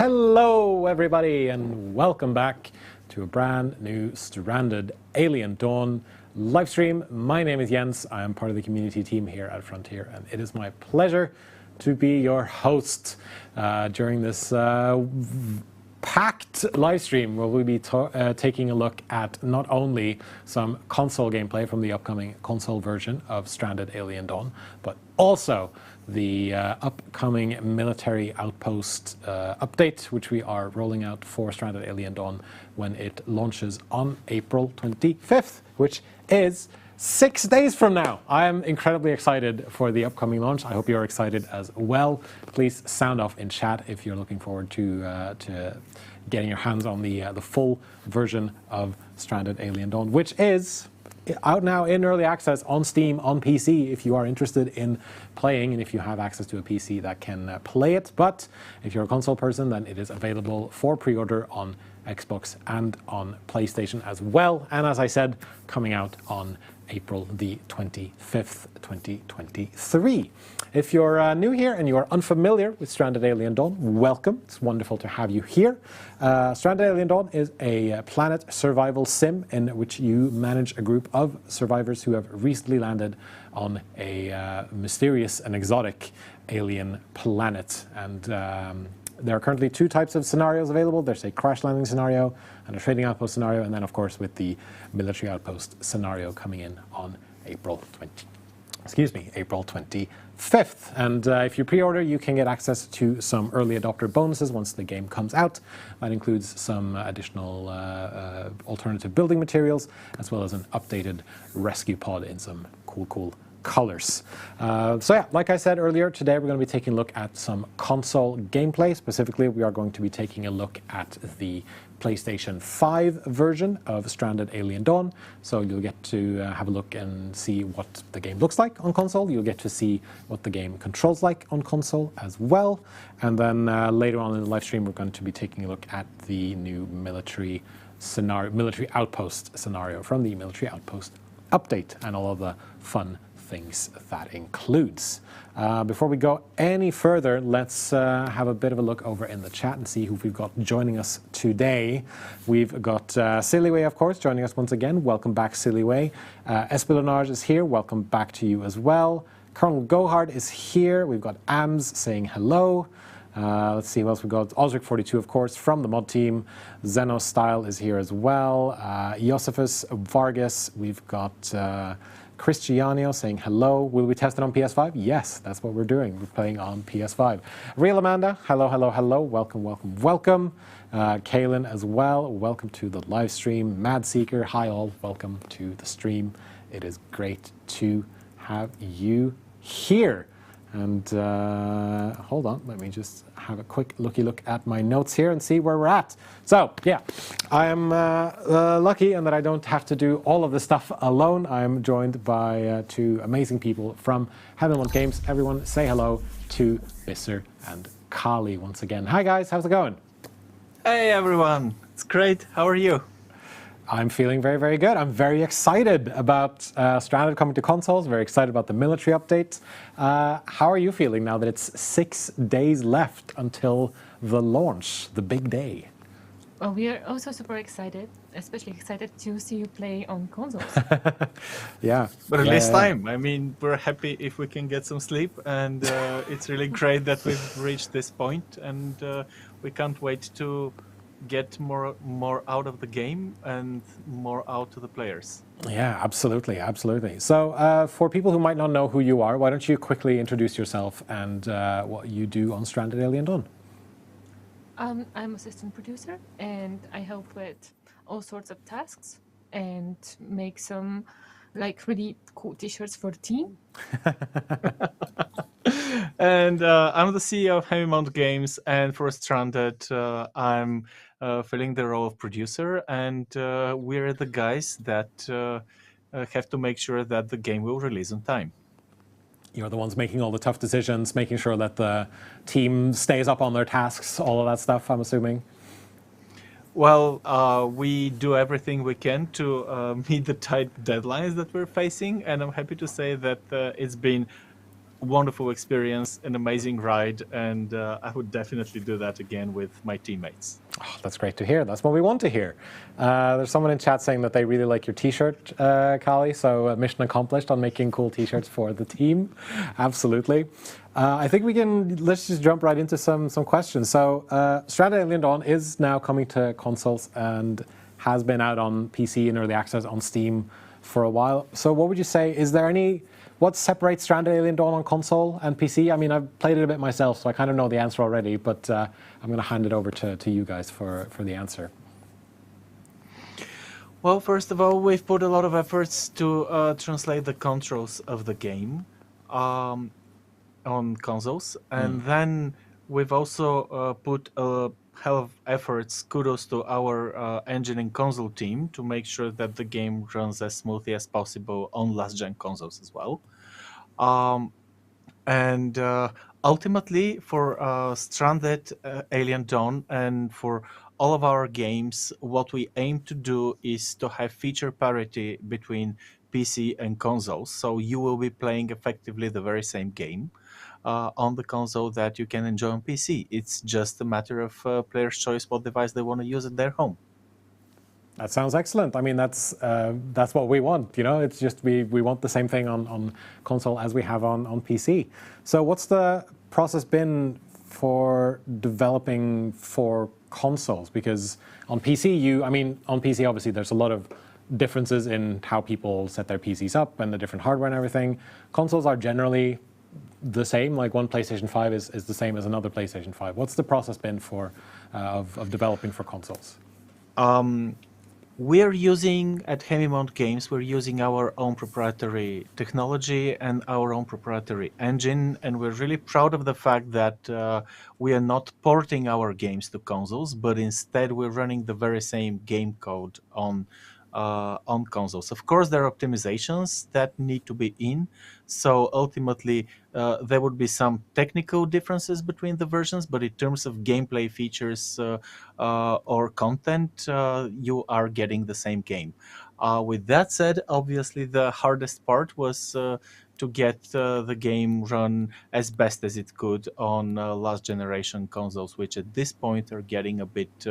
Hello everybody and welcome back to a brand new Stranded Alien Dawn live stream. My name is Jens. I am part of the community team here at Frontier and it is my pleasure to be your host during this packed live stream where we'll be taking a look at not only some console gameplay from the upcoming console version of Stranded Alien Dawn, but also the upcoming military outpost update, which we are rolling out for Stranded Alien Dawn when it launches on April 25th, which is 6 days from now. I am incredibly excited for the upcoming launch. I hope you're excited as well. Please sound off in chat if you're looking forward to getting your hands on the full version of Stranded Alien Dawn, which is out now in early access on Steam, on PC, if you are interested in playing and if you have access to a PC that can play it. But if you're a console person, then it is available for pre-order on Xbox and on PlayStation as well. And as I said, coming out on April the 25th, 2023. If you're new here and you are unfamiliar with Stranded Alien Dawn, welcome. It's wonderful to have you here. Stranded Alien Dawn is a planet survival sim in which you manage a group of survivors who have recently landed on a mysterious and exotic alien planet. And there are currently two types of scenarios available. There's a crash landing scenario and a trading outpost scenario, and then of course with the military outpost scenario coming in on April 25th. And if you pre-order, you can get access to some early adopter bonuses once the game comes out. That includes some additional alternative building materials, as well as an updated rescue pod in some cool colors. So yeah, like I said earlier, today we're going to be taking a look at some console gameplay. Specifically, we are going to be taking a look at the PlayStation 5 version of Stranded Alien Dawn. So you'll get to have a look and see what the game looks like on console. You'll get to see what the game controls like on console as well. And then later on in the live stream, we're going to be taking a look at the new military outpost scenario from the military outpost update and all of the fun things that includes. Before we go any further, let's have a bit of a look over in the chat and see who we've got joining us today. We've got Sillyway, of course, joining us once again. Welcome back, Sillyway. Espionage is here. Welcome back to you as well. Colonel Gohard is here. We've got Ams saying hello. Let's see what else we've got. Osric42, of course, from the mod team. Zeno Style is here as well. Josephus Vargas. We've got Cristiano saying hello. Will we test it on PS5? Yes, that's what we're doing. We're playing on PS5. Real Amanda, hello. Welcome. Kaylin as well. Welcome to the live stream. Mad Seeker, hi all. Welcome to the stream. It is great to have you here. And hold on, let me just have a quick look at my notes here and see where we're at. So yeah, I am lucky in that I don't have to do all of this stuff alone. I'm joined by two amazing people from Heaven Want Games. Everyone say hello to Visser and Kali once again. Hi guys, how's it going? Hey everyone, it's great. How are you? I'm feeling very good. I'm very excited about Stranded coming to consoles, very excited about the military update. How are you feeling now that it's 6 days left until the launch, the big day? Well, we are also super excited, especially excited to see you play on consoles. Yeah. But at this time, I mean, we're happy if we can get some sleep, and it's really great that we've reached this point, and we can't wait to get more out of the game and more out to the players. Yeah, absolutely. So for people who might not know who you are, why don't you quickly introduce yourself and what you do on Stranded Alien Dawn? I'm assistant producer and I help with all sorts of tasks and make some really cool t-shirts for the team. And I'm the CEO of Heavy Mount Games, and for Stranded, I'm filling the role of producer, and we're the guys that have to make sure that the game will release on time. You're the ones making all the tough decisions, making sure that the team stays up on their tasks, all of that stuff, I'm assuming. Well, we do everything we can to meet the tight deadlines that we're facing, and I'm happy to say that it's been wonderful experience, an amazing ride, and I would definitely do that again with my teammates. Oh, that's great to hear. That's what we want to hear. There's someone in chat saying that they really like your T-shirt, Kali. So mission accomplished on making cool T-shirts for the team. Absolutely. I think let's just jump right into some questions. So Stranded Alien Dawn is now coming to consoles and has been out on PC in early access on Steam for a while. So what would you say, what separates Stranded Alien Dawn on console and PC? I mean, I've played it a bit myself, so I kind of know the answer already, but I'm going to hand it over to you guys for the answer. Well, first of all, we've put a lot of efforts to translate the controls of the game on consoles, and then we've also put a hell of efforts, kudos to our engine and console team to make sure that the game runs as smoothly as possible on last-gen consoles as well. And ultimately, for Stranded Alien Dawn and for all of our games, what we aim to do is to have feature parity between PC and consoles. So you will be playing effectively the very same game on the console that you can enjoy on PC. It's just a matter of player's choice what device they want to use at their home. That sounds excellent. I mean, that's what we want. You know, it's just we want the same thing on console as we have on PC. So, what's the process been for developing for consoles? Because on PC, on PC obviously there's a lot of differences in how people set their PCs up and the different hardware and everything. Consoles are generally the same. Like one PlayStation 5 is the same as another PlayStation 5. What's the process been for of developing for consoles? We're using, at Hemimont Games, we're using our own proprietary technology and our own proprietary engine, and we're really proud of the fact that we are not porting our games to consoles, but instead we're running the very same game code on consoles. Of course, there are optimizations that need to be in, so ultimately there would be some technical differences between the versions, but in terms of gameplay features or content, you are getting the same game. With that said, obviously the hardest part was to get the game run as best as it could on last generation consoles, which at this point are getting a bit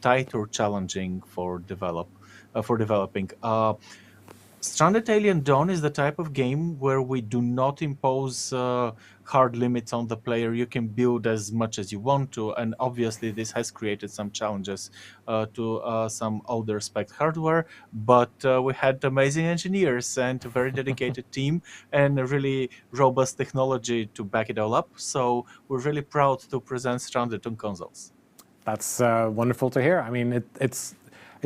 tight or challenging for developing. Stranded Alien Dawn is the type of game where we do not impose hard limits on the player. You can build as much as you want to, and obviously this has created some challenges to some older spec hardware, but we had amazing engineers and a very dedicated team and a really robust technology to back it all up, so we're really proud to present Stranded on consoles. That's wonderful to hear. I mean, it's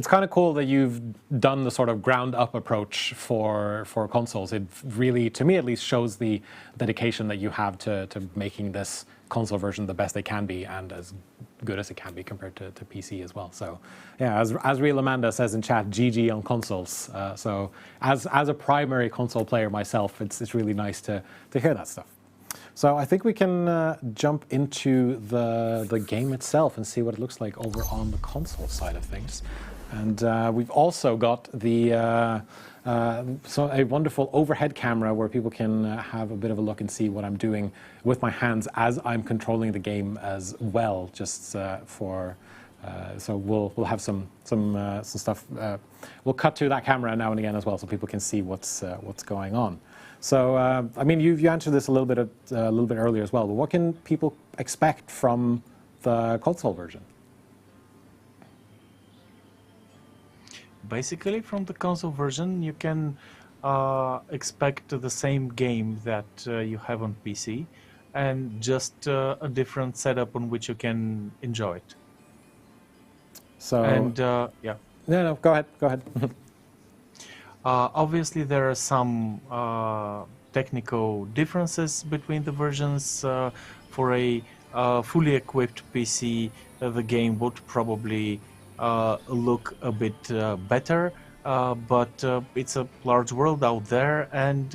kind of cool that you've done the sort of ground up approach for consoles. It really, to me at least, shows the dedication that you have to making this console version the best they can be and as good as it can be compared to PC as well. So yeah, as Real Amanda says in chat, GG on consoles. So as a primary console player myself, it's really nice to hear that stuff. So I think we can jump into the game itself and see what it looks like over on the console side of things. And we've also got a wonderful overhead camera where people can have a bit of a look and see what I'm doing with my hands as I'm controlling the game as well. Just so we'll have some stuff. We'll cut to that camera now and again as well, so people can see what's going on. So I mean, you answered this a little bit earlier as well. But what can people expect from the console version? Basically, from the console version, you can expect the same game that you have on PC, and just a different setup on which you can enjoy it. So and yeah. No, go ahead. Obviously, there are some technical differences between the versions. For a fully equipped PC, the game would probably look a bit better, but it's a large world out there, and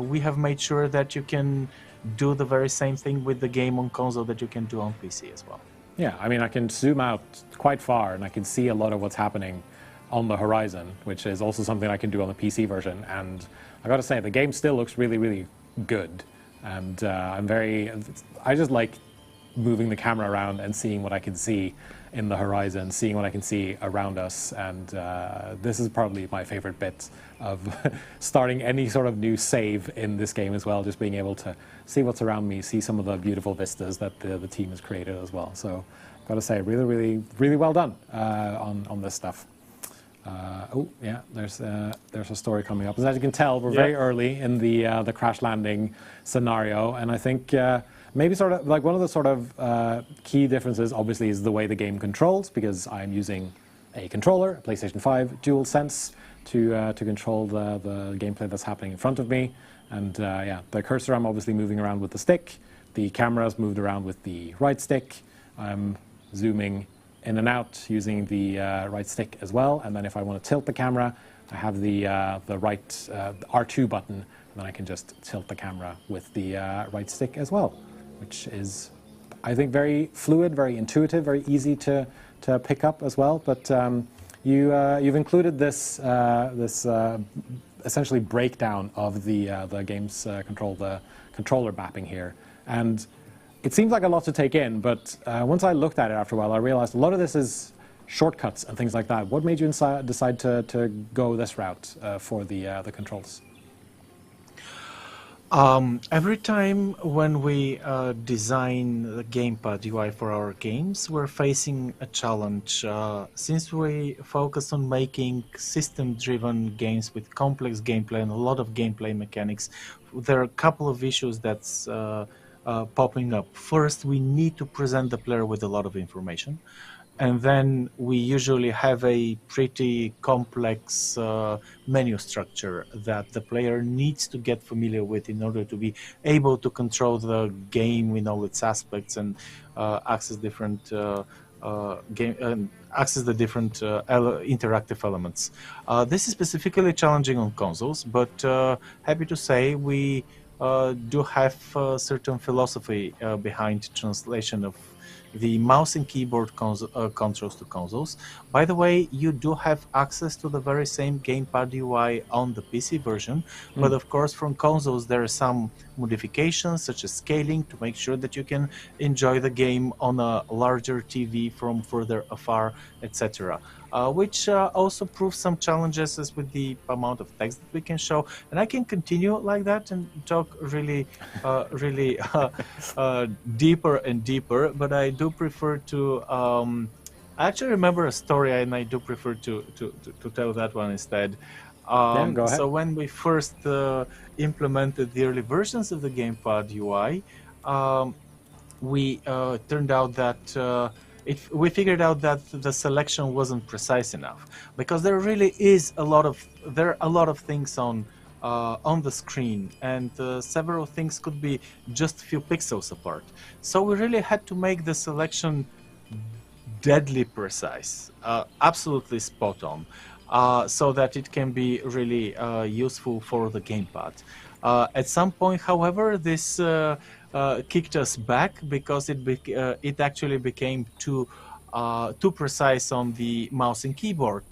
we have made sure that you can do the very same thing with the game on console that you can do on PC as well. Yeah, I mean, I can zoom out quite far and I can see a lot of what's happening on the horizon, which is also something I can do on the PC version. And I got to say, the game still looks really, really good. And I just like moving the camera around and seeing what I can see in the horizon, seeing what I can see around us. And this is probably my favorite bit of starting any sort of new save in this game as well, just being able to see what's around me, see some of the beautiful vistas that the team has created as well. So got to say, really, really, really well done on this stuff. Oh yeah, there's a story coming up. As you can tell, we're very early in the crash landing scenario, and I think maybe sort of like one of the sort of key differences, obviously, is the way the game controls, because I'm using a controller, a PlayStation 5 DualSense, to control the gameplay that's happening in front of me. And yeah, the cursor I'm obviously moving around with the stick. The camera's moved around with the right stick. I'm zooming in and out using the right stick as well. And then if I want to tilt the camera, I have the right R2 button, and then I can just tilt the camera with the right stick as well, which is, I think, very fluid, very intuitive, very easy to pick up as well. But you've included this essentially breakdown of the game's controller mapping here, and it seems like a lot to take in, but once I looked at it after a while, I realized a lot of this is shortcuts and things like that. What made you decide to go this route for the controls? Every time when we design the gamepad UI for our games, we're facing a challenge. Since we focus on making system-driven games with complex gameplay and a lot of gameplay mechanics, there are a couple of issues that's popping up. First, we need to present the player with a lot of information. And then we usually have a pretty complex menu structure that the player needs to get familiar with in order to be able to control the game in all its aspects and access different interactive elements. This is specifically challenging on consoles, but happy to say we do have a certain philosophy behind translation of the mouse and keyboard controls to consoles. By the way, you do have access to the very same gamepad UI on the PC version, but of course from consoles there are some modifications such as scaling to make sure that you can enjoy the game on a larger TV from further afar, etc. Which also proves some challenges as with the amount of text that we can show. And I can continue like that and talk really deeper and deeper, but I do prefer to I actually remember a story, and I do prefer to tell that one instead. Yeah, go ahead. So when we first implemented the early versions of the gamepad UI, we turned out that we figured out that the selection wasn't precise enough, because there really is a lot of things on the screen, and several things could be just a few pixels apart. So we really had to make the selection deadly precise, absolutely spot on, so that it can be really useful for the gamepad. At some point, however, this kicked us back because it actually became too precise on the mouse and keyboard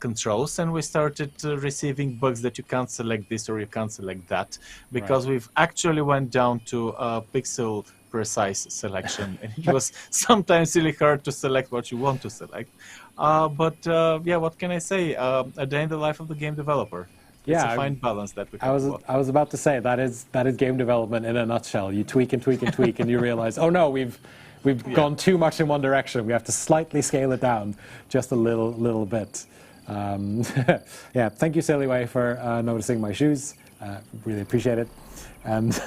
controls, and we started receiving bugs that you can't select this or you can't select that, because we've actually went down to pixel precise selection, and it was sometimes really hard to select what you want to select. But yeah, what can I say? A day in the life of the game developer. It's a fine balance that we have. I was about to say that is game development in a nutshell. You tweak and tweak and tweak, and you realize, oh no, we've gone too much in one direction. We have to slightly scale it down just a little bit. Yeah, thank you, Siliway, for noticing my shoes. Really appreciate it. And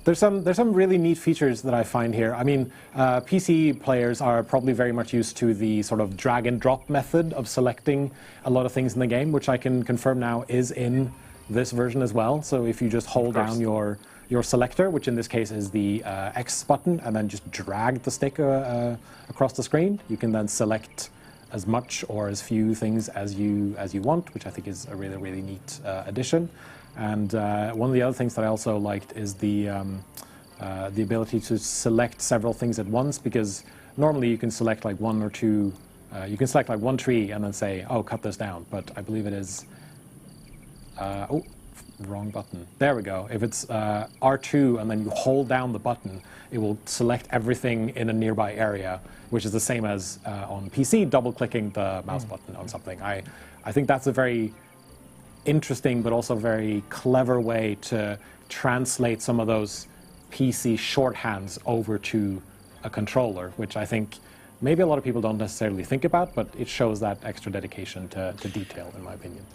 there's some really neat features that I find here. I mean, PC players are probably very much used to the sort of drag and drop method of selecting a lot of things in the game, which I can confirm now is in this version as well. So if you just hold down your selector, which in this case is the X button, and then just drag the stick across the screen, you can then select as much or as few things as you want, which I think is a really neat addition. And one of the other things that I also liked is the ability to select several things at once, because normally you can select like one or two you can select like one tree and then say, oh, cut this down. But I believe it is, oh, wrong button. There we go. If it's R2 and then you hold down the button, it will select everything in a nearby area, which is the same as on PC, double-clicking the mouse button on something. I think that's a very interesting but also very clever way to translate some of those PC shorthands over to a controller, which I think maybe a lot of people don't necessarily think about, but it shows that extra dedication to detail, in my opinion.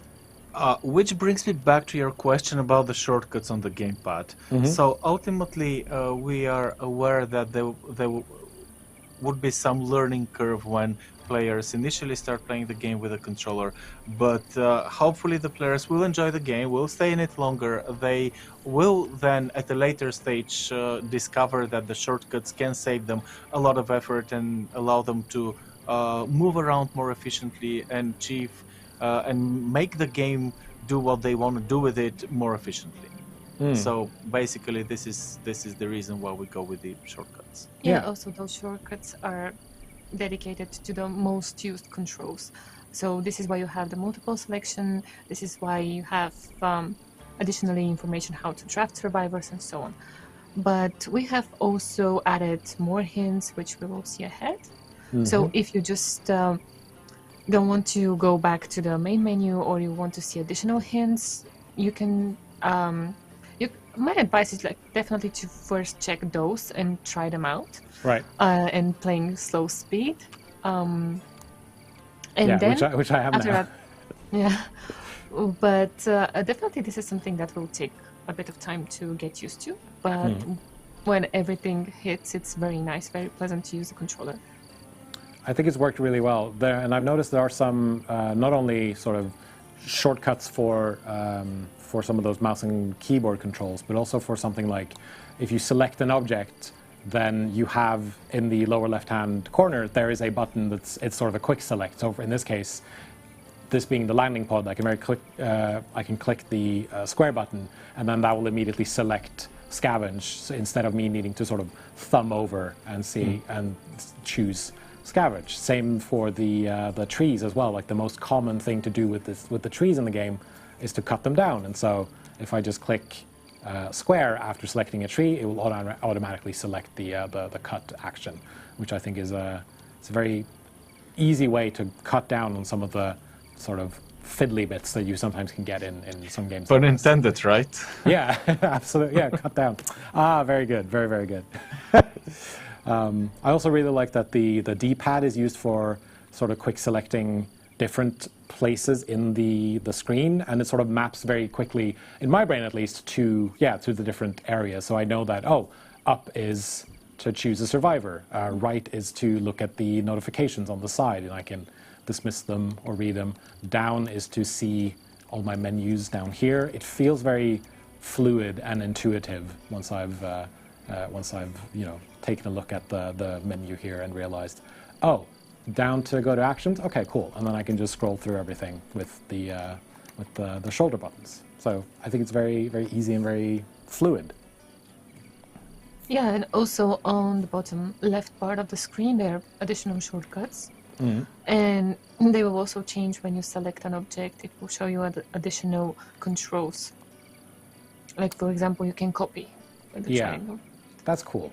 Which brings me back to your question about the shortcuts on the gamepad. So ultimately, we are aware that there would be some learning curve when players initially start playing the game with a controller, but hopefully the players will enjoy the game, will stay in it longer. They will then at a later stage discover that the shortcuts can save them a lot of effort and allow them to move around more efficiently and achieve and make the game do what they want to do with it more efficiently. So basically this is the reason why we go with the shortcuts. Yeah, also those shortcuts are dedicated to the most used controls. So this is why you have the multiple selection, this is why you have additionally information how to draft survivors and so on. But we have also added more hints, which we will see ahead. So if you just don't want to go back to the main menu or you want to see additional hints, you can my advice is like definitely to first check those and try them out. Right. And playing slow speed. And yeah, then which I am after now. that, yeah. But definitely this is something that will take a bit of time to get used to. But when everything hits, it's very nice, very pleasant to use the controller. I think it's worked really well there, and I've noticed there are some not only sort of shortcuts for some of those mouse and keyboard controls, but also for something like if you select an object, then you have in the lower left-hand corner there is a button it's sort of a quick select. So in this case, this being the landing pod, I can click the square button, and then that will immediately select scavenge, so instead of me needing to sort of thumb over and see and choose scavenge. Same for the trees as well. Like the most common thing to do with the trees in the game is to cut them down. And so if I just click square after selecting a tree, it will automatically select the cut action, which I think is it's a very easy way to cut down on some of the sort of fiddly bits that you sometimes can get in some games. Pun intended, right? Yeah, absolutely. Yeah, cut down. Very good. Very, very good. I also really like that the D-pad is used for sort of quick selecting different places in the screen, and it sort of maps very quickly, in my brain at least, to the different areas. So I know that, up is to choose a survivor, right is to look at the notifications on the side, and I can dismiss them or read them. Down is to see all my menus down here. It feels very fluid and intuitive once I've taken a look at the menu here and realized, down to go to actions. Okay, cool. And then I can just scroll through everything with the shoulder buttons. So I think it's very, very easy and very fluid. Yeah, and also on the bottom left part of the screen there are additional shortcuts. And they will also change when you select an object. It will show you additional controls. Like, for example, you can copy with the triangle. That's cool.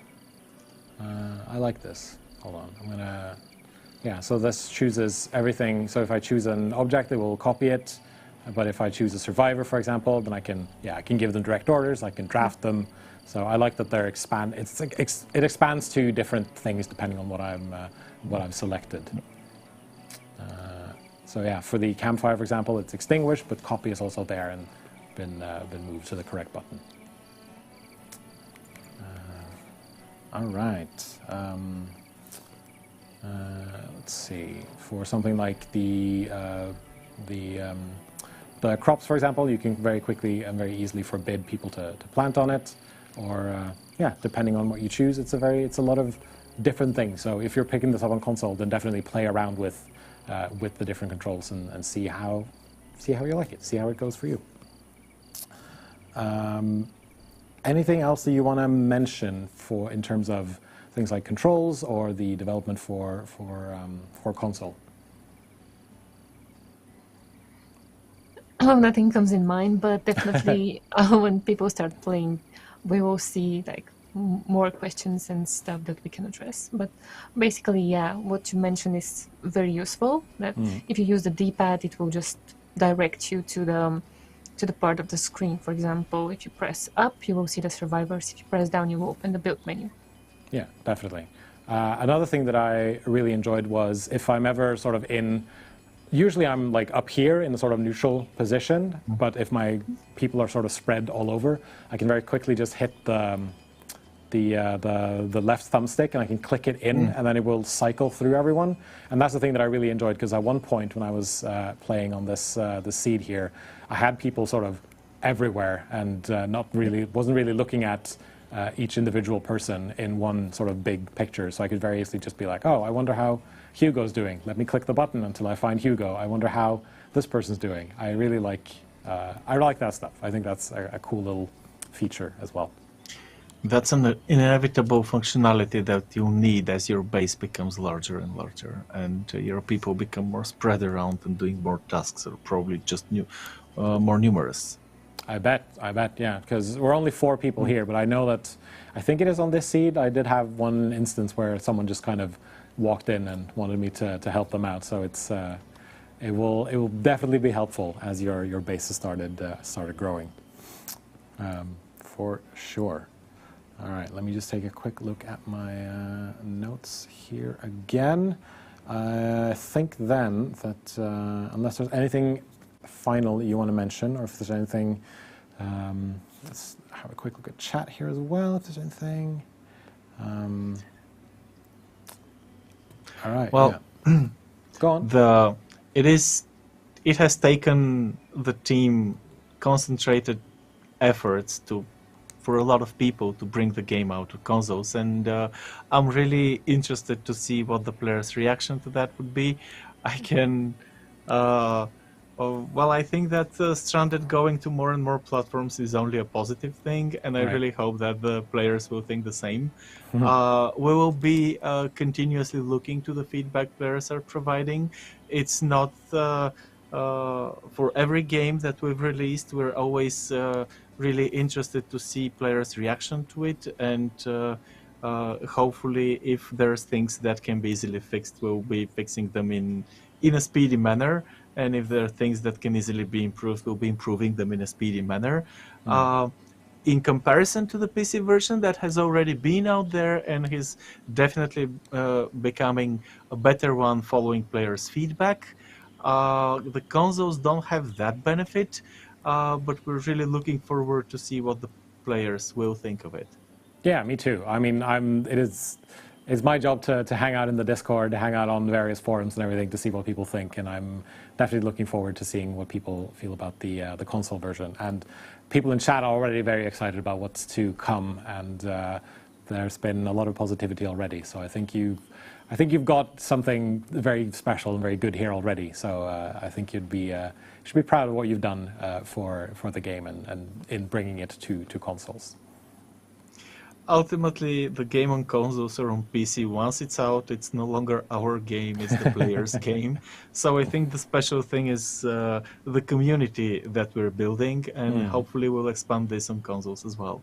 I like this. Hold on, I'm gonna... Yeah, so this chooses everything. So if I choose an object, it will copy it. But if I choose a survivor, for example, then I can give them direct orders. I can draft them. So I like that they're it expands to different things depending on what I've selected. So yeah, for the campfire, for example, it's extinguished, but copy is also there and been moved to the correct button. All right. Let's see. For something like the crops, for example, you can very quickly and very easily forbid people to plant on it, or depending on what you choose, it's a lot of different things. So if you're picking this up on console, then definitely play around with the different controls and see how you like it, see how it goes for you. Anything else that you want to mention in terms of things like controls or the development for console? Oh, nothing comes in mind, but definitely when people start playing, we will see like more questions and stuff that we can address. But basically, yeah, what you mentioned is very useful. That if you use the D-pad, it will just direct you to the part of the screen. For example, if you press up, you will see the survivors. If you press down, you will open the build menu. Yeah, definitely. Another thing that I really enjoyed was if I'm ever sort of in, usually I'm like up here in a sort of neutral position, but if my people are sort of spread all over, I can very quickly just hit the left thumbstick and I can click it in and then it will cycle through everyone. And that's the thing that I really enjoyed, because at one point when I was playing on this seed here, I had people sort of everywhere and wasn't really looking at each individual person in one sort of big picture. So I could very easily just be like, oh, I wonder how Hugo's doing. Let me click the button until I find Hugo. I wonder how this person's doing. I really like that stuff. I think that's a cool little feature as well. That's an inevitable functionality that you need as your base becomes larger and larger, and your people become more spread around and doing more tasks, or probably just more numerous. I bet, yeah, because we're only 4 people here, but I know that, I think it is on this seed, I did have one instance where someone just kind of walked in and wanted me to help them out, so it will definitely be helpful as your base has started growing, for sure. All right, let me just take a quick look at my notes here again. I think then that unless there's anything final you want to mention, or if there's anything, let's have a quick look at chat here as well, if there's anything. All right, well, yeah. Go on. It has taken the team concentrated efforts for a lot of people to bring the game out to consoles, and I'm really interested to see what the players' reaction to that would be. I can, well, I think that Stranded going to more and more platforms is only a positive thing, and I really hope that the players will think the same. We will be continuously looking to the feedback players are providing. It's not for every game that we've released, we're always really interested to see players' reaction to it, and hopefully if there's things that can be easily fixed, we'll be fixing them in a speedy manner, and if there are things that can easily be improved, we'll be improving them in a speedy manner. In comparison to the PC version that has already been out there and is definitely becoming a better one following players' feedback, the consoles don't have that benefit, but we're really looking forward to see what the players will think of it. Yeah, me too. I mean, it's my job to hang out in the Discord, to hang out on various forums and everything to see what people think, and I'm definitely looking forward to seeing what people feel about the console version. And people in chat are already very excited about what's to come, and there's been a lot of positivity already. So I think you've got something very special and very good here already. So I think you should be proud of what you've done for the game and in bringing it to consoles. Ultimately, the game on consoles or on PC, once it's out, it's no longer our game, it's the player's game. So I think the special thing is the community that we're building, and hopefully we'll expand this on consoles as well.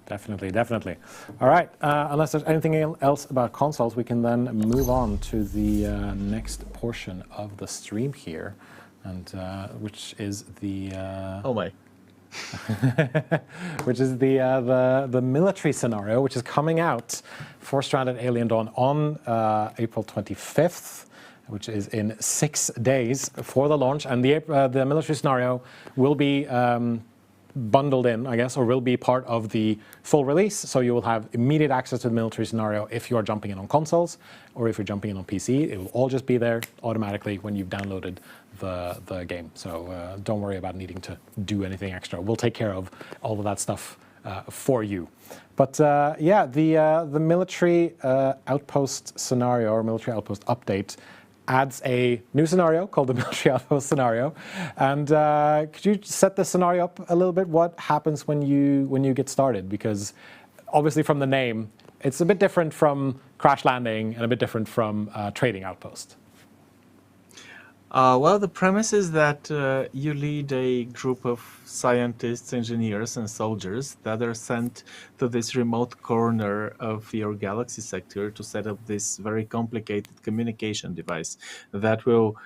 Definitely. All right, unless there's anything else about consoles, we can then move on to the next portion of the stream here, and which is the... oh my. which is the military scenario, which is coming out for Stranded Alien Dawn on April 25th, which is in 6 days for the launch. And the military scenario will be bundled in, I guess, or will be part of the full release. So you will have immediate access to the military scenario if you are jumping in on consoles, or if you're jumping in on PC. It will all just be there automatically when you've downloaded the game. So don't worry about needing to do anything extra. We'll take care of all of that stuff for you. But yeah, the military outpost scenario, or military outpost update, adds a new scenario called the military outpost scenario. And could you set the scenario up a little bit? What happens when you get started? Because obviously from the name, it's a bit different from Crash Landing and a bit different from Trading Outpost. Well, the premise is that you lead a group of scientists, engineers, and soldiers that are sent to this remote corner of your galaxy sector to set up this very complicated communication device that will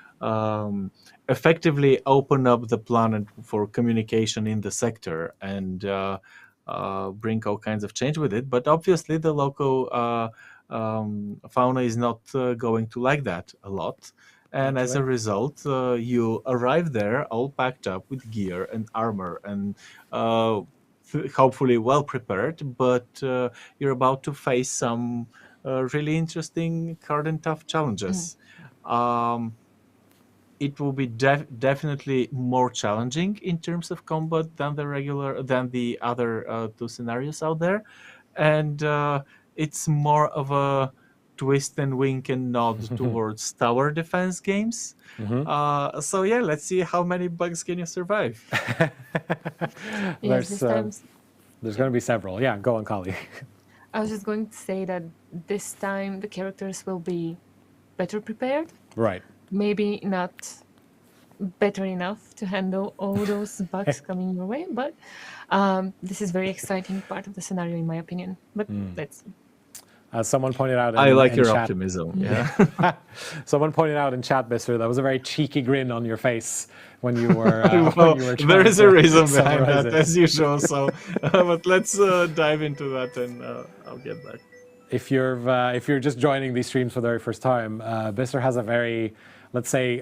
effectively open up the planet for communication in the sector and bring all kinds of change with it. But obviously, the local fauna is not going to like that a lot. And as a Naturally. result, you arrive there all packed up with gear and armor and hopefully well prepared, but you're about to face some really interesting, hard and tough Mm. challenges. Um, it will be definitely more challenging in terms of combat than the other two scenarios out there, and it's more of a twist and wink and nod towards tower defense games. So yeah, let's see how many bugs can you survive. Yes, there's this time. there's going to be several. Yeah, go on, Kali. I was just going to say that this time the characters will be better prepared. Right. Maybe not better enough to handle all those bugs coming your way, but this is very exciting part of the scenario, in my opinion. But let's see. As someone pointed out I like in your chat, optimism. Yeah. someone pointed out in chat, Mister, that was a very cheeky grin on your face when you were Well, when you were trying there is to a reason behind summarize that, it. as usual. So, but let's dive into that, and I'll get back. If you're just joining these streams for the very first time, Bister has a very, let's say,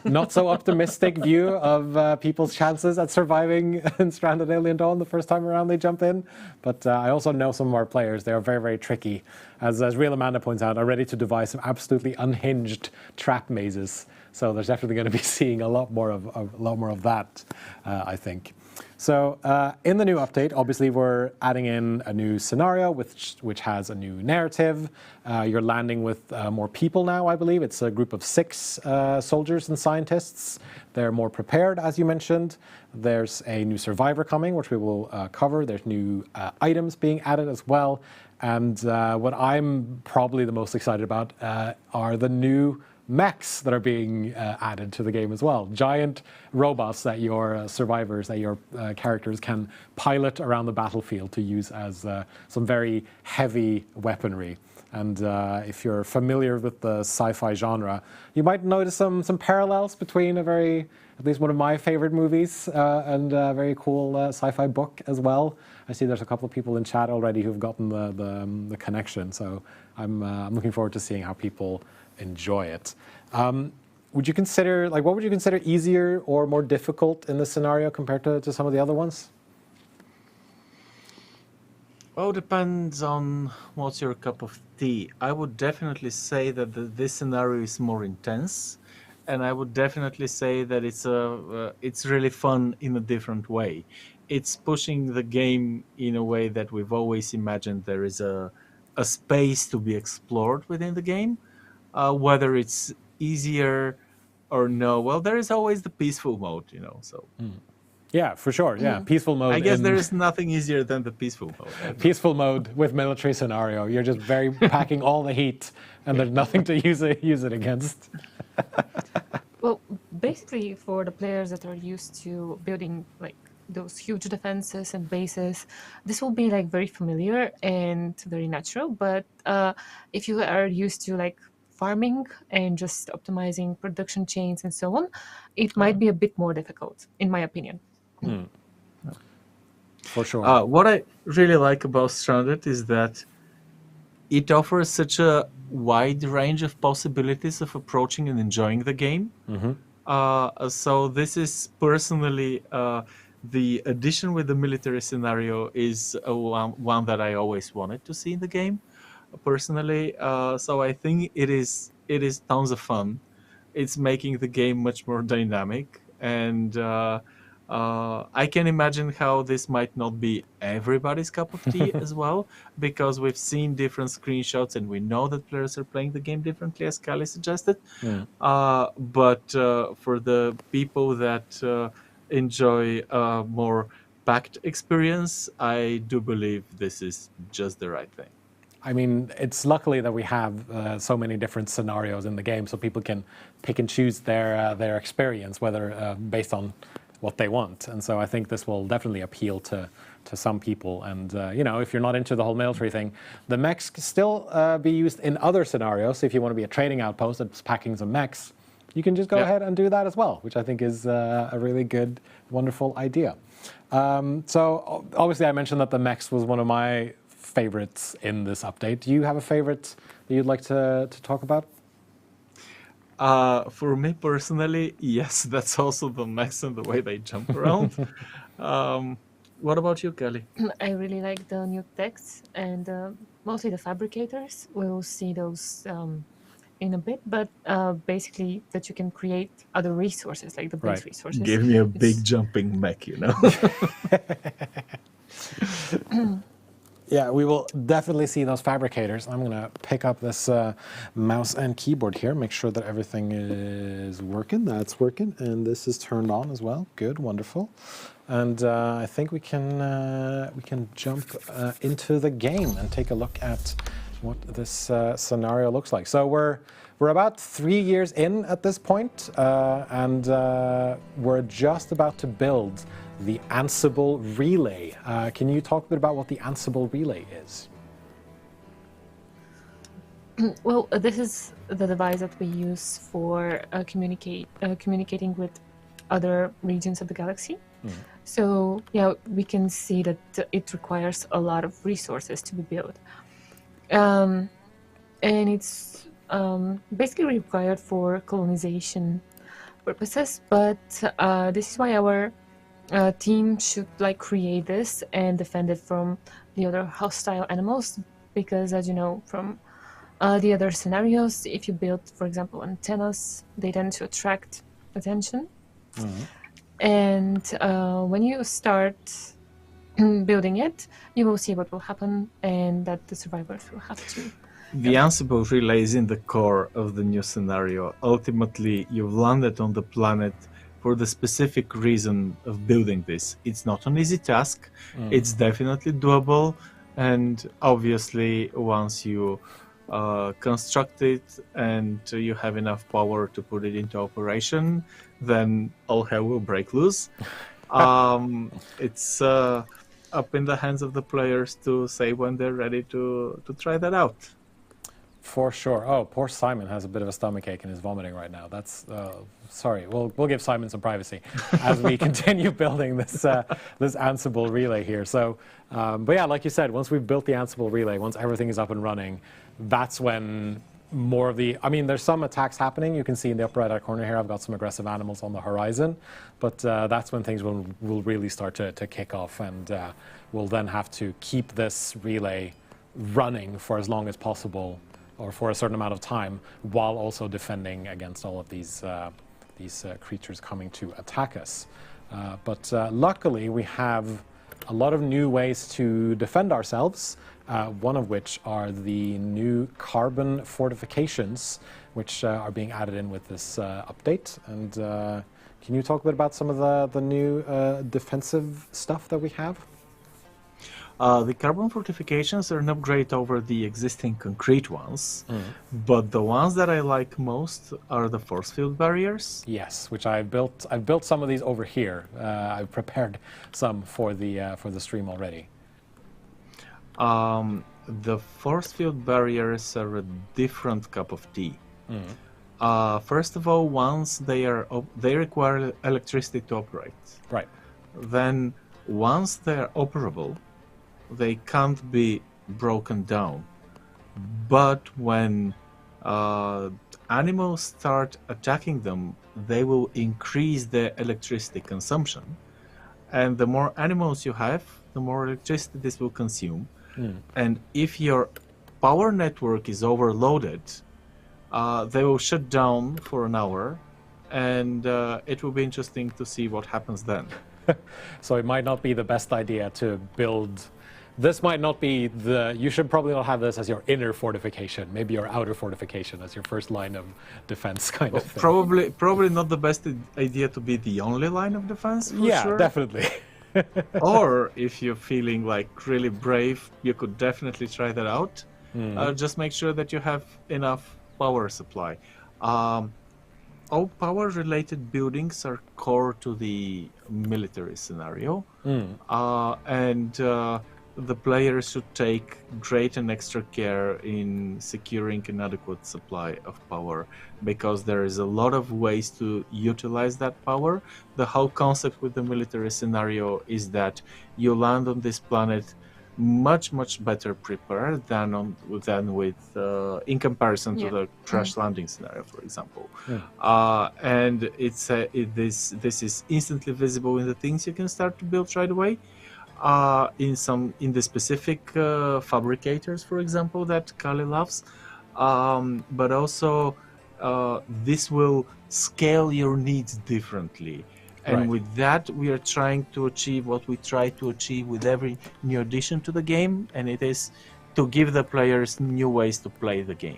not so optimistic view of people's chances at surviving in Stranded Alien Dawn the first time around they jump in. But I also know some of our players; they are very, very tricky. As Real Amanda points out, are ready to devise some absolutely unhinged trap mazes. So there's definitely going to be seeing a lot more of that, I think. So in the new update, obviously we're adding in a new scenario which has a new narrative. You're landing with more people now, I believe. It's a group of 6 soldiers and scientists. They're more prepared, as you mentioned. There's a new survivor coming, which we will cover. There's new items being added as well. And what I'm probably the most excited about are the new mechs that are being added to the game as well. Giant robots that your survivors, that your characters can pilot around the battlefield to use as some very heavy weaponry. And if you're familiar with the sci-fi genre, you might notice some parallels between at least one of my favorite movies and a very cool sci-fi book as well. I see there's a couple of people in chat already who've gotten the connection. So I'm looking forward to seeing how people enjoy it. Would you consider, what would you consider easier or more difficult in this scenario compared to some of the other ones? Well, depends on what's your cup of tea. I would definitely say that this scenario is more intense, and I would definitely say that it's really fun in a different way. It's pushing the game in a way that we've always imagined there is a space to be explored within the game. Whether it's easier or no, well, there is always the peaceful mode, so. Yeah, for sure. Yeah, peaceful mode. I guess there is nothing easier than the peaceful mode. Peaceful mode with military scenario. You're just very packing all the heat, and there's nothing to use it against. Well, basically, for the players that are used to building those huge defenses and bases, this will be very familiar and very natural. But if you are used to farming and just optimizing production chains and so on, it might be a bit more difficult, in my opinion. For sure. What I really like about Stranded is that it offers such a wide range of possibilities of approaching and enjoying the game. So this is personally the addition with the military scenario is one that I always wanted to see in the game, personally. So I think it is tons of fun. It's making the game much more dynamic, and I can imagine how this might not be everybody's cup of tea as well, because we've seen different screenshots and we know that players are playing the game differently, as Kali suggested. But for the people that enjoy a more packed experience, I do believe this is just the right thing. I mean, it's luckily that we have so many different scenarios in the game, so people can pick and choose their experience, whether based on what they want. And so I think this will definitely appeal to some people. And you know, if you're not into the whole military thing, the mechs can still be used in other scenarios. So if you want to be a trading outpost that's packing some mechs, you can just go ahead and do that as well, which I think is a really good, wonderful idea. So obviously I mentioned that the mechs was one of my favorites in this update. Do you have a favorite that you'd like to talk about? For me personally, yes, that's also the mechs and the way they jump around. What about you, Kelly? I really like the new techs and mostly the fabricators. We'll see those in a bit, but basically that you can create other resources like the base resources. Give me a big jumping mech, you know. Yeah, we will definitely see those fabricators. I'm going to pick up this mouse and keyboard here, make sure that everything is working. That's working, and this is turned on as well. Good, wonderful. And I think we can jump into the game and take a look at what this scenario looks like. So we're about 3 years in at this point, and we're just about to build the Ansible relay. Can you talk a bit about what the Ansible relay is? Well, this is the device that we use for communicating with other regions of the galaxy. So yeah, we can see that it requires a lot of resources to be built. And it's basically required for colonization purposes, but this is why our team should like create this and defend it from the other hostile animals, because as you know from the other scenarios, if you build, for example, antennas, they tend to attract attention. And when you start building it, you will see what will happen, and that the survivors will have to. The Ansible relay is in the core of the new scenario. Ultimately, you've landed on the planet for the specific reason of building this. It's not an easy task. It's definitely doable, and obviously once you construct it and you have enough power to put it into operation, then all hell will break loose. It's up in the hands of the players to say when they're ready to try that out. For sure. Oh, poor Simon has a bit of a stomachache and is vomiting right now. That's sorry. We'll give Simon some privacy as we continue building this this Ansible relay here. So, but yeah, like you said, once we've built the Ansible relay, once everything is up and running, that's when more of the. I mean, there's some attacks happening. You can see in the upper right corner here, I've got some aggressive animals on the horizon, but that's when things will really start to kick off, and we'll then have to keep this relay running for as long as possible, or for a certain amount of time, while also defending against all of these creatures coming to attack us. But luckily, we have a lot of new ways to defend ourselves, one of which are the new carbon fortifications, which are being added in with this update. And can you talk a bit about some of the new defensive stuff that we have? The carbon fortifications are an upgrade over the existing concrete ones, but the ones that I like most are the force field barriers. Yes, which I've built. I've built some of these over here. I've prepared some for the stream already. The force field barriers are a different cup of tea. First of all, once they require electricity to operate. Right. Then once they're operable, they can't be broken down. But when animals start attacking them, they will increase their electricity consumption. And the more animals you have, the more electricity this will consume. And if your power network is overloaded, they will shut down for an hour, and it will be interesting to see what happens then. So it might not be the best idea to build. This might not be you should probably not have this as your inner fortification, maybe your outer fortification as your first line of defense kind of thing. Probably not the best idea to be the only line of defense, for yeah, sure. definitely. Or if you're feeling like really brave, you could definitely try that out. Just make sure that you have enough power supply. All power-related buildings are core to the military scenario, and the player should take great and extra care in securing an adequate supply of power, because there is a lot of ways to utilize that power. The whole concept with the military scenario is that you land on this planet much better prepared than with in comparison to the crash landing scenario, for example. And this is instantly visible in the things you can start to build right away. In the specific fabricators, for example, that Kali loves, but also this will scale your needs differently. And with that, we are trying to achieve what we try to achieve with every new addition to the game, and it is to give the players new ways to play the game.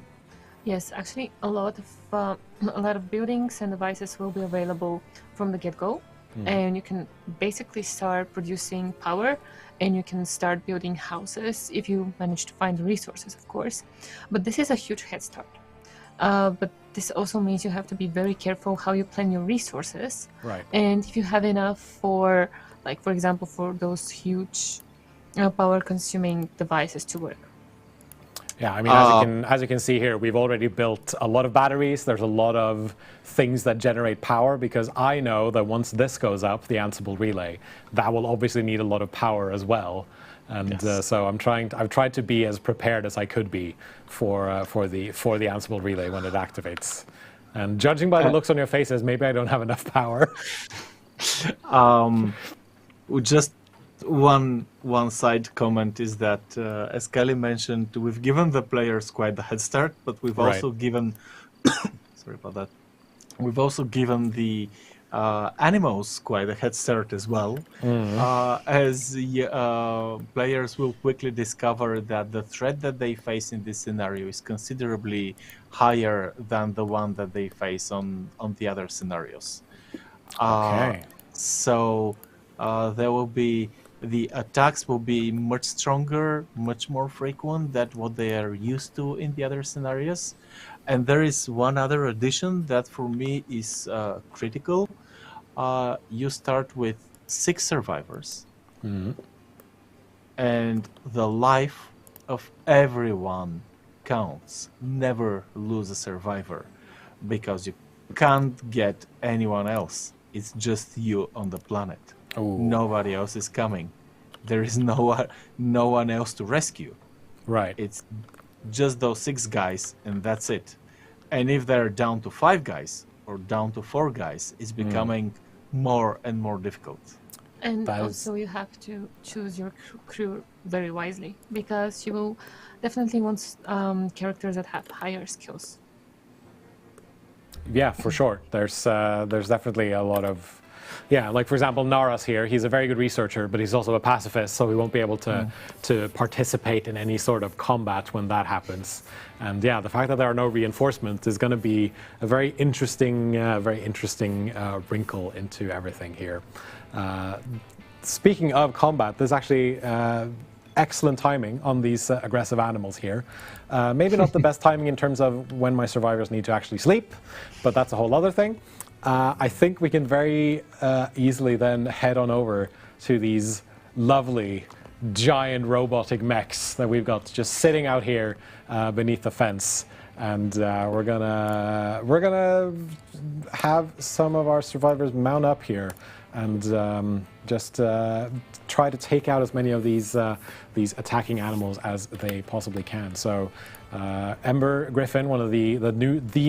Yes, actually, a lot of buildings and devices will be available from the get-go, and you can basically start producing power, and you can start building houses if you manage to find the resources, of course. But this is a huge head start. But this also means you have to be very careful how you plan your resources. Right. And if you have enough for, like, for example, for those huge power-consuming devices to work. Yeah, I mean, as you can see here, we've already built a lot of batteries. There's a lot of things that generate power, because I know that once this goes up, the Ansible relay, that will obviously need a lot of power as well. And so I've tried to be as prepared as I could be for the Ansible relay when it activates. And judging by the looks on your faces, maybe I don't have enough power. Just one side comment is that, as Kelly mentioned, we've given the players quite a head start, but we've also given sorry about that. We've also given the animals quite a head start as well, as players will quickly discover that the threat that they face in this scenario is considerably higher than the one that they face on the other scenarios. So there will be, the attacks will be much stronger, much more frequent than what they are used to in the other scenarios. And there is one other addition that for me is critical. You start with 6 survivors, and the life of everyone counts. Never lose a survivor, because you can't get anyone else. It's just you on the planet. Ooh. Nobody else is coming. There is no one else to rescue. Right. It's just those 6 guys, and that's it. And if they're down to 5 guys or down to 4 guys, it's becoming more and more difficult. And also you have to choose your crew very wisely, because you will definitely want characters that have higher skills. Yeah, for sure. There's definitely a lot of, like for example, Naras here, he's a very good researcher, but he's also a pacifist, so he won't be able to participate in any sort of combat when that happens. And the fact that there are no reinforcements is going to be a very interesting wrinkle into everything here. Speaking of combat, there's actually excellent timing on these aggressive animals here. Maybe not the best timing in terms of when my survivors need to actually sleep, but that's a whole other thing. I think we can very easily then head on over to these lovely giant robotic mechs that we've got just sitting out here beneath the fence, and we're gonna have some of our survivors mount up here and just try to take out as many of these attacking animals as they possibly can. So Ember Griffin, one of the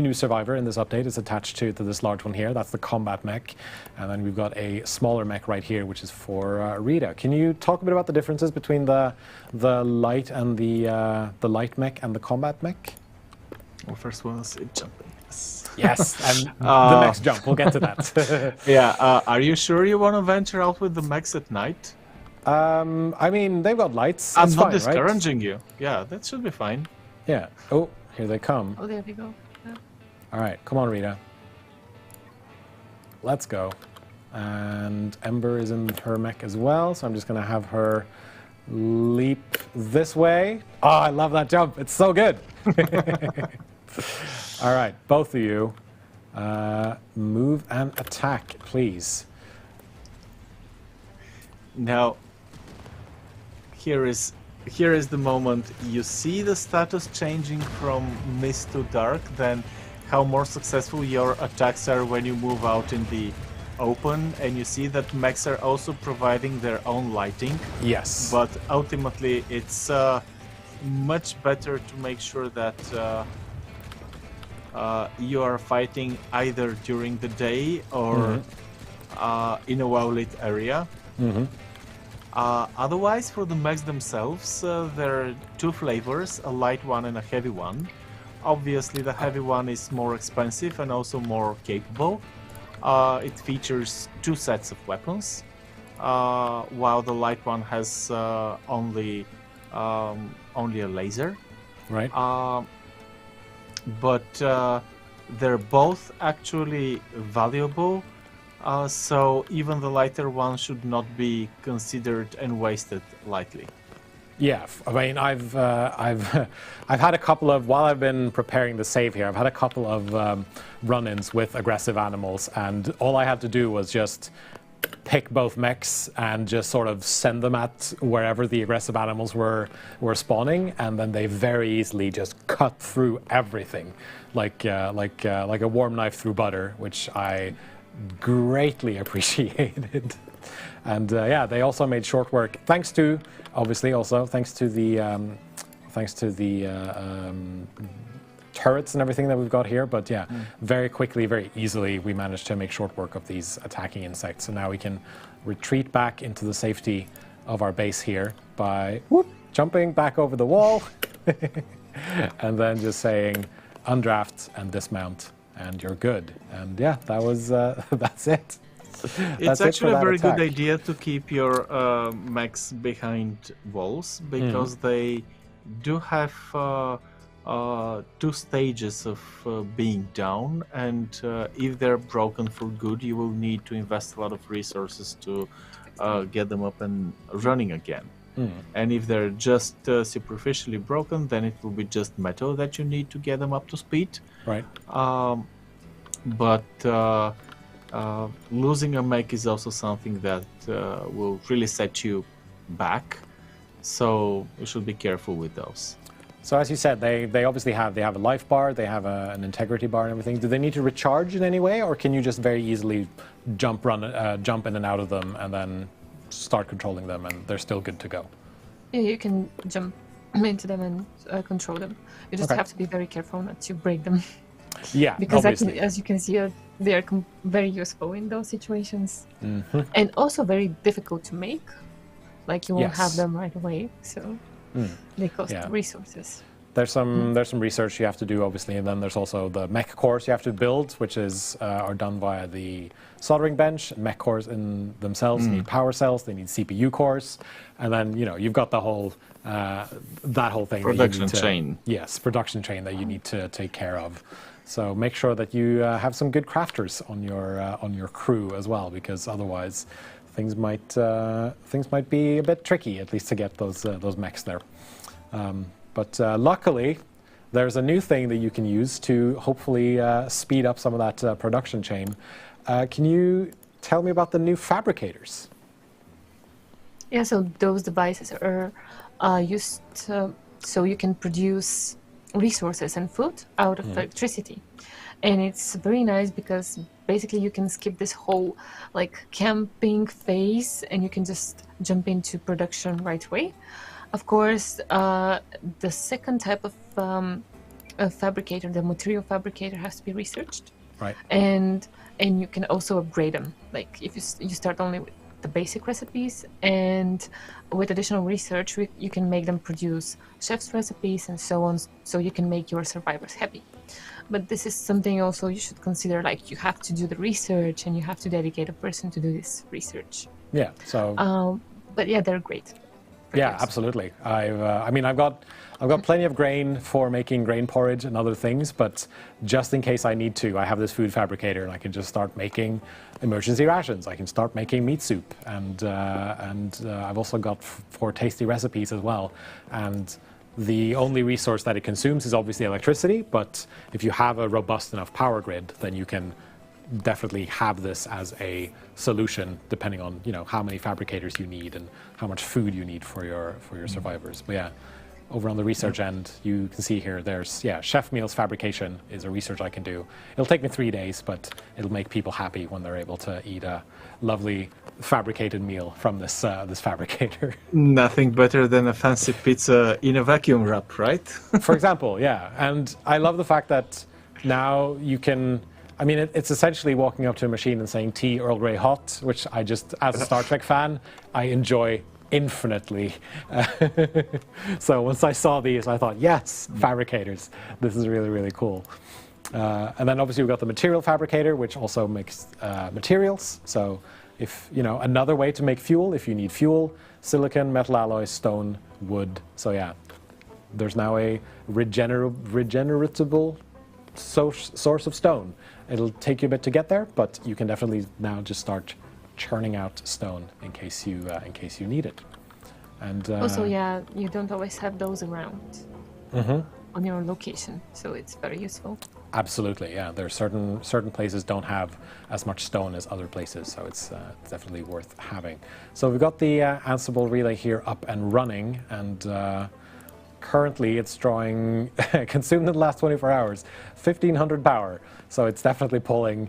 new survivor in this update, is attached to this large one here. That's the combat mech, and then we've got a smaller mech right here, which is for Rita. Can you talk a bit about the differences between the light and the light mech and the combat mech? Well, first one is jumping. Yes, and the next jump. We'll get to that. Are you sure you want to venture out with the mechs at night? I mean, they've got lights. I'm That's not fine, discouraging right? you. Yeah, that should be fine. Yeah. Oh, here they come. Oh, there we go. Yeah. All right, come on, Rita. Let's go. And Ember is in her mech as well, so I'm just going to have her leap this way. Oh, I love that jump. It's so good. All right, both of you, move and attack, please. Now, here is the moment you see the status changing from mist to dark, then how more successful your attacks are when you move out in the open, and you see that mechs are also providing their own lighting. Yes. But ultimately, it's much better to make sure that you are fighting either during the day or in a well-lit area. Otherwise, for the mechs themselves, there are two flavors, a light one and a heavy one. Obviously, the heavy one is more expensive and also more capable. It features two sets of weapons, while the light one has only a laser. Right. But they're both actually valuable. So even the lighter one should not be considered and wasted lightly. Yeah, I mean, I've had a couple of, while I've been preparing the save here, I've had a couple of run-ins with aggressive animals, and all I had to do was just pick both mechs and just sort of send them at wherever the aggressive animals were spawning, and then they very easily just cut through everything, like a warm knife through butter, which I greatly appreciated. And yeah, they also made short work, thanks to the turrets and everything that we've got here. But yeah, very quickly, very easily, we managed to make short work of these attacking insects. So now we can retreat back into the safety of our base here by jumping back over the wall and then just saying undraft and dismount, and you're good. And yeah, that was that's it. It's actually a very good idea to keep your mechs behind walls, because they do have two stages of being down, and if they're broken for good, you will need to invest a lot of resources to get them up and running again. And if they're just superficially broken, then it will be just metal that you need to get them up to speed. Right. But losing a mech is also something that will really set you back, so you should be careful with those. So as you said, they obviously have a life bar, they have an integrity bar and everything. Do they need to recharge in any way, or can you just very easily jump in and out of them and then start controlling them and they're still good to go? Yeah, you can jump into them and control them. You just have to be very careful not to break them. Yeah, because as you can see, they are very useful in those situations, and also very difficult to make. Like you won't have them right away, so they cost resources. There's some research you have to do, obviously, and then there's also the mech cores you have to build, which are done via the soldering bench. Mech cores in themselves need power cells, they need CPU cores, and then you've got the whole that whole thing. Production chain. Yes, production chain that you need to take care of. So make sure that you have some good crafters on your crew as well, because otherwise things might be a bit tricky, at least to get those mechs there. But luckily, there's a new thing that you can use to hopefully speed up some of that production chain. Can you tell me about the new fabricators? Yeah, so those devices are used so you can produce resources and food out of electricity. And it's very nice because basically you can skip this whole camping phase and you can just jump into production right away. Of course, the second type of fabricator, the material fabricator, has to be researched. Right. And you can also upgrade them. Like if you start only with the basic recipes, and with additional research you can make them produce chef's recipes and so on, so you can make your survivors happy. But this is something also you should consider, like you have to do the research and you have to dedicate a person to do this research. Yeah, so but yeah, they're great. Yeah, years. absolutely. I mean, I've got plenty of grain for making grain porridge and other things, but just in case I need to, I have this food fabricator, and I can just start making emergency rations. I can start making meat soup, and I've also got 4 tasty recipes as well. And the only resource that it consumes is obviously electricity, but if you have a robust enough power grid, then you can definitely have this as a solution, depending on how many fabricators you need and how much food you need for your survivors. But yeah, over on the research end, you can see here there's chef meals fabrication is a research I can do. It'll take me 3 days, but it'll make people happy when they're able to eat a lovely fabricated meal from this this fabricator. Nothing better than a fancy pizza in a vacuum wrap, right? For example, yeah. And I love the fact that now you can, I mean, it's essentially walking up to a machine and saying tea Earl Grey hot, which I just, as a Star Trek fan, I enjoy infinitely. So once I saw these, I thought, yes, fabricators. This is really, really cool. And then obviously we've got the material fabricator, which also makes materials. So if, another way to make fuel, if you need fuel, silicon, metal alloys, stone, wood. So yeah, there's now a regeneratable source of stone. It'll take you a bit to get there, but you can definitely now just start churning out stone in case you need it. And Also, you don't always have those around on your location, so it's very useful. Absolutely, yeah. There are certain places don't have as much stone as other places, so it's definitely worth having. So we've got the Ansible relay here up and running, and currently it's drawing, consumed in the last 24 hours, 1,500 power. So it's definitely pulling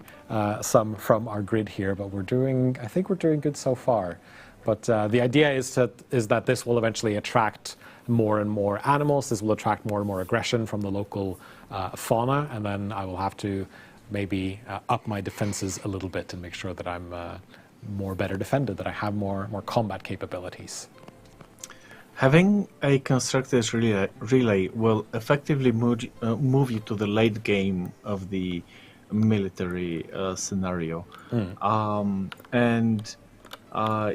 some from our grid here, but I think we're doing good so far. But the idea is that this will eventually attract more and more animals. This will attract more and more aggression from the local fauna, and then I will have to maybe up my defenses a little bit and make sure that I'm better defended, that I have more combat capabilities. Having a constructed relay will effectively move you to the late game of the military scenario. And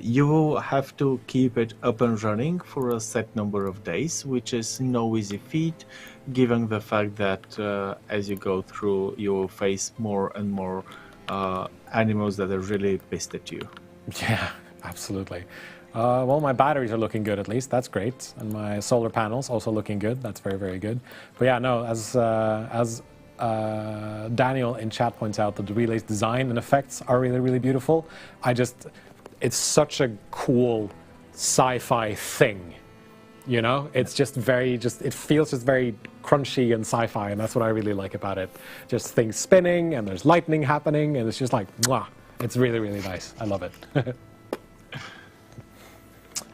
you will have to keep it up and running for a set number of days, which is no easy feat, given the fact that as you go through, you will face more and more animals that are really pissed at you. Yeah, absolutely. Well, my batteries are looking good, at least. That's great. And my solar panels also looking good. That's very, very good. But yeah, no, as Daniel in chat points out, that the relay's design and effects are really, really beautiful. It's such a cool sci-fi thing, It's just it feels just very crunchy and sci-fi, and that's what I really like about it. Just things spinning, and there's lightning happening, and it's just like, mwah. It's really, really nice. I love it.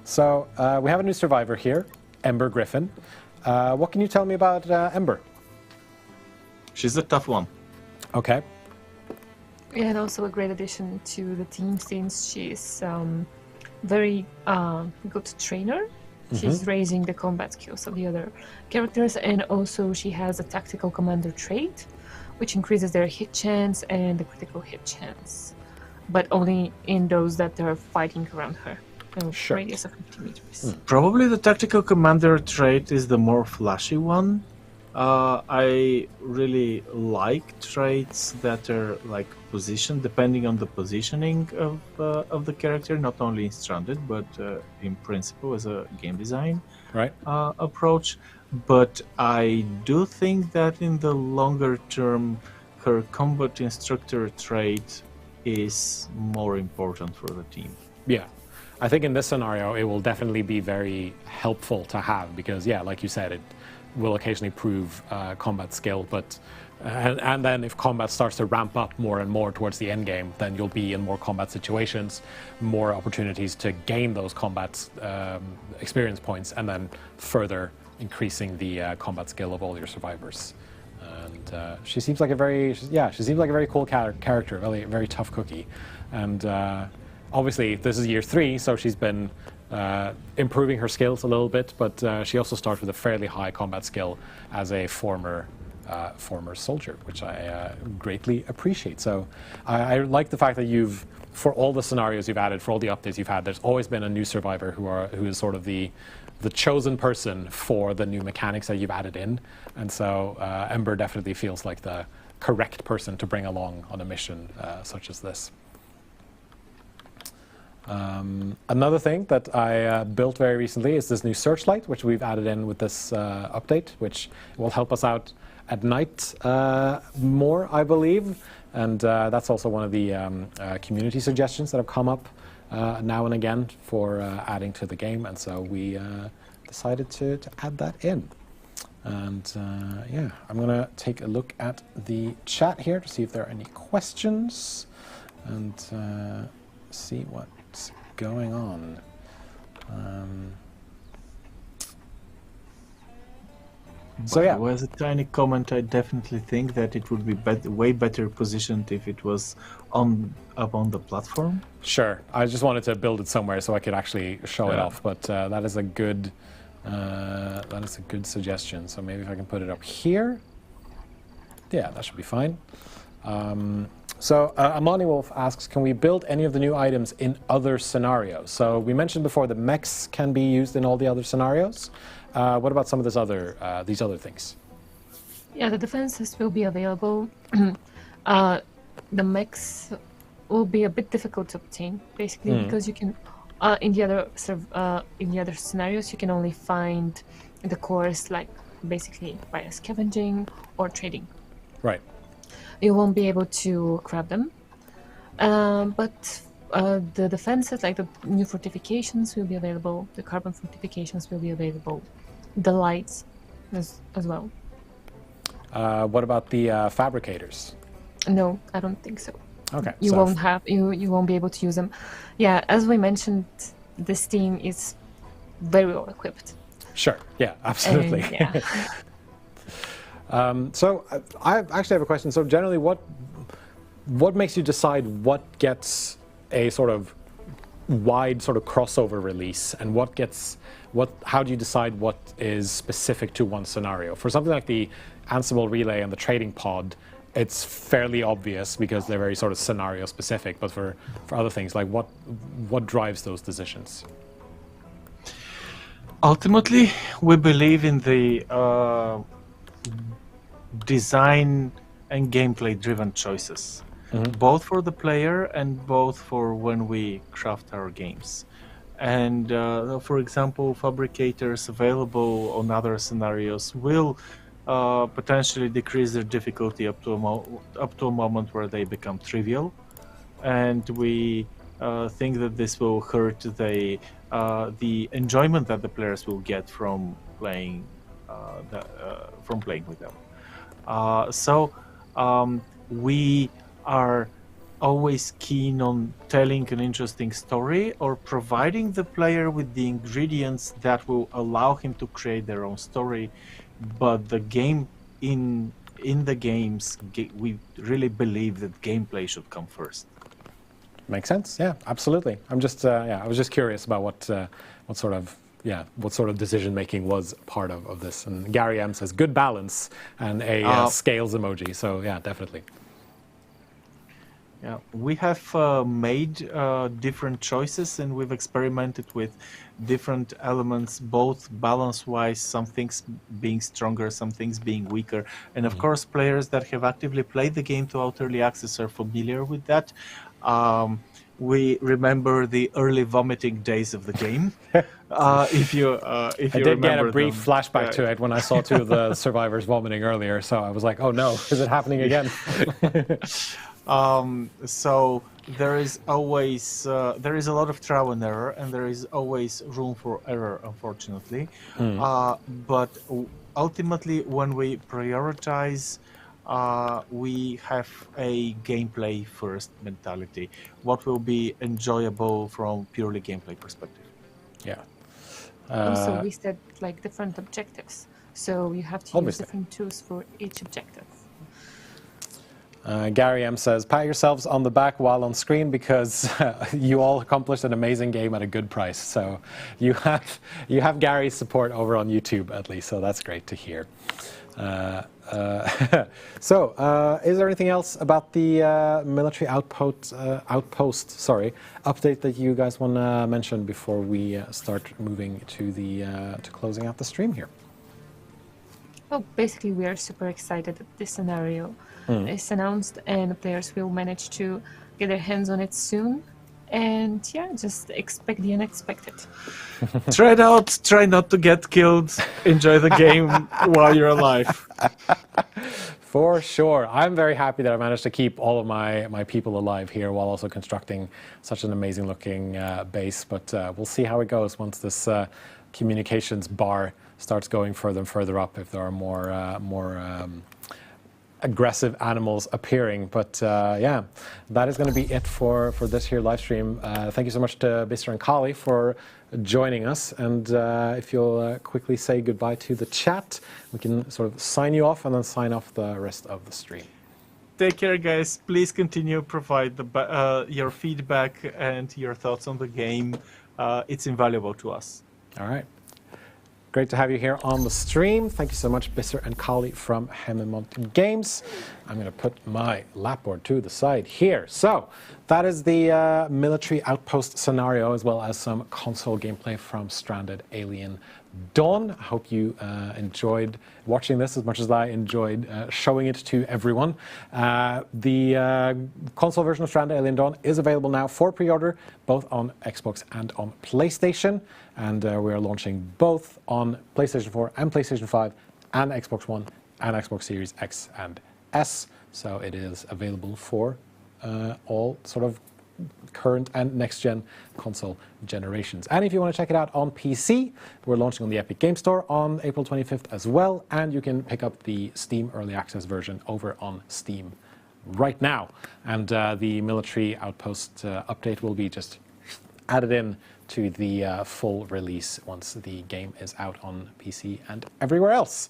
So we have a new survivor here, Ember Griffin. What can you tell me about Ember? She's a tough one. Okay. And also a great addition to the team, since she's very good trainer. She's raising the combat skills of the other characters, and also she has a tactical commander trait, which increases their hit chance and the critical hit chance, but only in those that are fighting around her. Sure. Radius of 50 meters. Probably the tactical commander trait is the more flashy one. I really like traits that are like positioned, depending on the positioning of the character, not only in Stranded, but in principle as a game design approach. But I do think that in the longer term, her combat instructor trait is more important for the team. Yeah. I think in this scenario, it will definitely be very helpful to have because, like you said, it will occasionally prove combat skill. But and then if combat starts to ramp up more and more towards the end game, then you'll be in more combat situations, more opportunities to gain those combat experience points, and then further increasing the combat skill of all your survivors. And she seems like a very cool character, very tough cookie, and. Obviously, this is year 3, so she's been improving her skills a little bit, but she also starts with a fairly high combat skill as a former soldier, which I greatly appreciate. So I like the fact that you've for all the scenarios you've added, for all the updates you've had, there's always been a new survivor who is sort of the chosen person for the new mechanics that you've added in. And so Ember definitely feels like the correct person to bring along on a mission such as this. Another thing that I built very recently is this new searchlight, which we've added in with this update, which will help us out at night more, I believe. And that's also one of the community suggestions that have come up now and again for adding to the game. And so we decided to add that in. And yeah, I'm going to take a look at the chat here to see if there are any questions and see what's going on. So yeah, There was a tiny comment. I definitely think that it would be way better positioned if it was up on the platform. sure. I just wanted to build it somewhere so I could actually show it off. But that is a good suggestion. So maybe if I can put it up here. Yeah, that should be fine. So Amani Wolf asks, can we build any of the new items in other scenarios? So we mentioned before that mechs can be used in all the other scenarios. What about some of these other things? Yeah, the defenses will be available. The mechs will be a bit difficult to obtain, basically, because you can, in the other scenarios, you can only find the cores like basically via scavenging or trading. Right. You won't be able to grab them, but the defenses, like the new fortifications, will be available. The carbon fortifications will be available. The lights, as well. What about the fabricators? No, I don't think so. Okay. You so won't have you won't be able to use them. Yeah, as we mentioned, this team is very well equipped. Sure. Yeah. Absolutely. And, yeah. So I actually have a question. So generally, what makes you decide what gets a sort of wide sort of crossover release, and how do you decide what is specific to one scenario? For something like the Ansible relay and the trading pod, it's fairly obvious because they're very sort of scenario specific. But for other things, like what drives those decisions? Ultimately, we believe in the design and gameplay driven choices, both for the player and both for when we craft our games. And for example, fabricators available on other scenarios will potentially decrease their difficulty up to a moment where they become trivial, and we think that this will hurt the enjoyment that the players will get from playing with them. So we are always keen on telling an interesting story or providing the player with the ingredients that will allow him to create their own story. But the game in the games, we really believe that gameplay should come first. Makes sense. Yeah, absolutely. I'm just I was just curious about what sort of decision making was part of this. And Gary M says good balance and a scales emoji. So yeah, definitely. Yeah, we have made different choices, and we've experimented with different elements, both balance-wise, some things being stronger, some things being weaker. And of course, players that have actively played the game throughout early access are familiar with that. We remember the early vomiting days of the game. If you I did get a brief them. flashback to it when I saw two of the survivors vomiting earlier. So I was like, oh no, is it happening again? So there is always there is a lot of trial and error, and there is always room for error, unfortunately. But ultimately, when we prioritize, we have a gameplay first mentality. What will be enjoyable from purely gameplay perspective? Yeah. Also, we set like different objectives, so you have to use different tools for each objective. Gary M says, pat yourselves on the back while on screen because you all accomplished an amazing game at a good price. So you have Gary's support over on YouTube at least, so that's great to hear. Is there anything else about the military outpost update that you guys want to mention before we start moving to to closing out the stream here? Well, basically, we are super excited that this scenario is announced, and the players will manage to get their hands on it soon. And yeah, just expect the unexpected. Try it out. Try not to get killed. Enjoy the game while you're alive. For sure. I'm very happy that I managed to keep all of my people alive here while also constructing such an amazing looking base. But we'll see how it goes once this communications bar starts going further and further up, if there are more aggressive animals appearing. But yeah, that is going to be it for this here live stream. Thank you so much to Bister and Kali for joining us, and if you'll quickly say goodbye to the chat, we can sort of sign you off and then sign off the rest of the stream. Take care, guys. Please continue provide your feedback and your thoughts on the game. It's invaluable to us. All right. Great to have you here on the stream. Thank you so much, Bister and Kali from Hemmemont Games. I'm going to put my lapboard to the side here. So that is the military outpost scenario, as well as some console gameplay from Stranded Alien Dawn. I hope you enjoyed watching this as much as I enjoyed showing it to everyone. The console version of Stranded Alien Dawn is available now for pre-order, both on Xbox and on PlayStation. And we are launching both on PlayStation 4 and PlayStation 5 and Xbox One and Xbox Series X and S. So it is available for all sort of current and next-gen console generations. And if you want to check it out on PC, we're launching on the Epic Game Store on April 25th as well. And you can pick up the Steam Early Access version over on Steam right now. And the military outpost update will be just added in to the full release once the game is out on PC and everywhere else.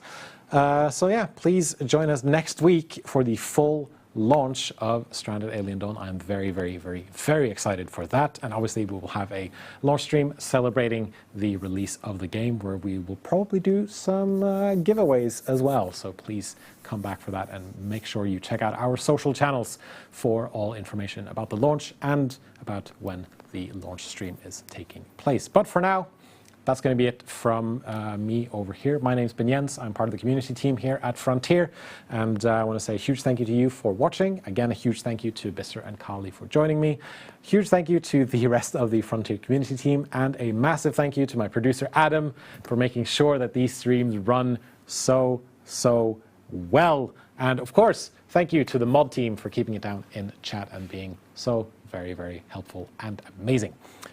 So yeah, please join us next week for the full launch of Stranded Alien Dawn. I'm very, very, very, very excited for that. And obviously we will have a launch stream celebrating the release of the game, where we will probably do some giveaways as well. So please come back for that, and make sure you check out our social channels for all information about the launch and about when the launch stream is taking place. But for now, that's going to be it from me over here. My name's been Jens. I'm part of the community team here at Frontier. And I want to say a huge thank you to you for watching. Again, a huge thank you to Bister and Kali for joining me. Huge thank you to the rest of the Frontier community team. And a massive thank you to my producer, Adam, for making sure that these streams run so well. And of course, thank you to the mod team for keeping it down in chat and being so very, very helpful and amazing.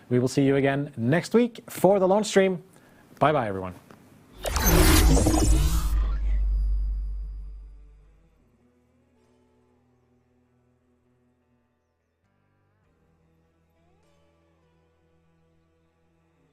We will see you again next week for the launch stream. Bye-bye, everyone.